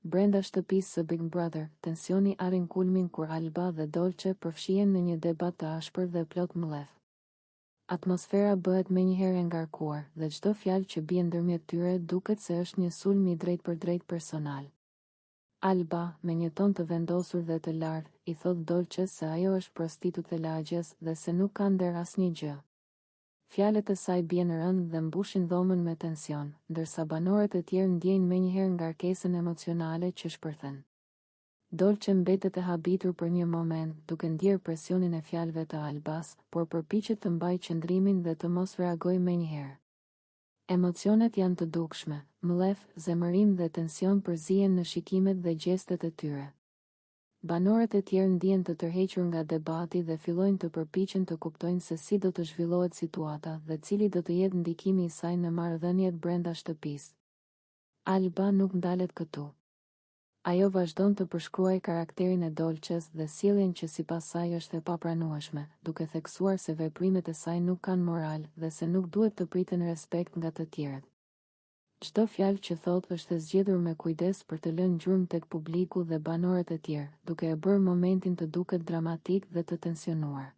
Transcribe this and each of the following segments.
Brenda shtëpisë së Big Brother, tensioni arrin kulmin kur Alba dhe Dolce përfshihen në një debat të ashpër dhe plot mëllef. Atmosfera bëhet menjëherë e ngarkuar dhe çdo fjalë që bie ndërmjet tyre duket se është një sulm i drejt për drejt personal. Alba, me një ton të vendosur dhe të lartë, i thot Dolce se ajo është prostitutë e lagjes dhe se nuk ka nder asnjë gjë. Fjalët e saj bien rënd dhe mbushin dhomën me tension, ndërsa banorët e tjerë ndjejnë menjëherë ngarkesën emocionale që shpërthen. Dolce mbetet e habitur për një moment, duke ndjerë presionin e fjalëve të Albas, por përpiqet të mbajë qëndrimin dhe të mos reagojë menjëherë. Emocionet janë të dukshme, mëllef, zemërim dhe tension përzihen në shikimet dhe gjestet e tyre. Banorët e tjerë ndjen të tërhequr nga debati dhe fillojnë të përpiqen të kuptojnë se si do të zhvillohet situata dhe cili do të jetë ndikimi i saj në marrëdhëniet brenda shtëpisë. Alba nuk ndalet këtu. Ajo vazhdon të përshkruajë karakterin e Dolces dhe sjelljen që sipas saj është e papranueshme, duke theksuar se veprimet e saj nuk kanë moral dhe se nuk duhet të priten respekt nga të tjerët. Çdo fjalë që thot është e zgjedhur me kujdes për të lënë gjurmë tek publiku dhe banorët e tjerë, duke e bërë momentin të duket dramatik dhe të tensionuar.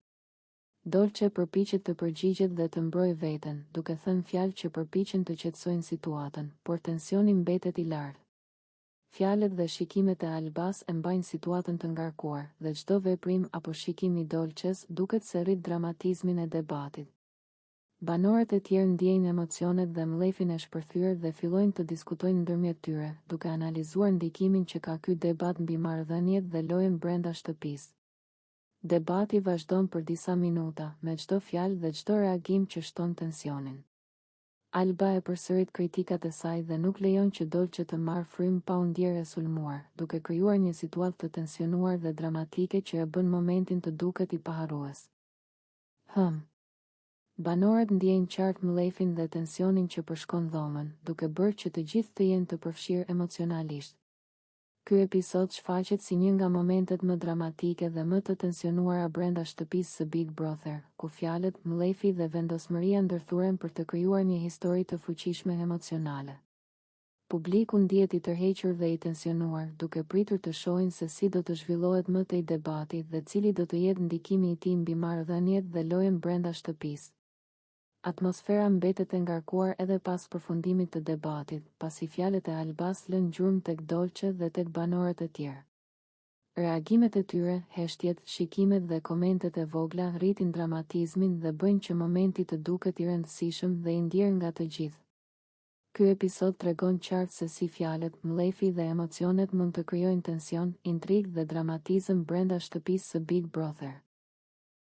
Dolce përpiqet të përgjigjet dhe të mbrojë veten, duke thënë fjalë që përpiqen të qetësojnë situatën, por tensioni mbetet i lartë. Fjalët dhe shikimet e Albas e mbajnë situatën të ngarkuar, dhe çdo veprim apo shikim i Dolces duket se rrit dramatizmin e debatit. Banorët e tjerë ndjejnë emocionet dhe mllefin e shpërthyer dhe fillojnë të diskutojnë ndërmjet tyre, duke analizuar ndikimin që ka ky debat mbi marrëdhëniet dhe lojën brenda shtëpisë. Debati vazhdon për disa minuta, me çdo fjalë dhe çdo reagim që shton tensionin. Alba e përsërit kritikat e saj dhe nuk lejon që Dolce të marrë frymë pa u ndjerë e sulmuar, duke krijuar një situatë të tensionuar dhe dramatike që e bën momentin të duket i paharrues. Banorët ndjejnë qartë mllefin dhe tensionin që përshkon dhomën, duke bërë që të gjithë të jenë të përfshirë emocionalisht. Ky episod shfaqet si një nga momentet më dramatike dhe më të tensionuara brenda shtëpisë së Big Brother, ku fjalët, mlefi dhe vendosmëria ndërthuren për të krijuar një histori të fuqishme emocionale. Publiku ndihet i tërhequr dhe i tensionuar, duke pritur të shohin se si do të zhvillohet më tej debati dhe cili do të jetë ndikimi i tij mbi marrëdhëniet dhe lojën brenda shtëpisë. Atmosfera mbetet e ngarkuar edhe pas përfundimit të debatit, pasi fjalët e Albas lënë gjurmë tek Dolce dhe tek banorët e tjerë. Reagimet e tyre, heshtjet, shikimet dhe komentet e vogla rritin dramatizmin dhe bëjnë që momenti të duket i rëndësishëm dhe i ndjerë nga të gjithë. Ky episod tregon qartë se si fjalët, mlefi dhe emocionet mund të krijojnë tension, intrigë dhe dramatizëm brenda shtëpisë së Big Brother.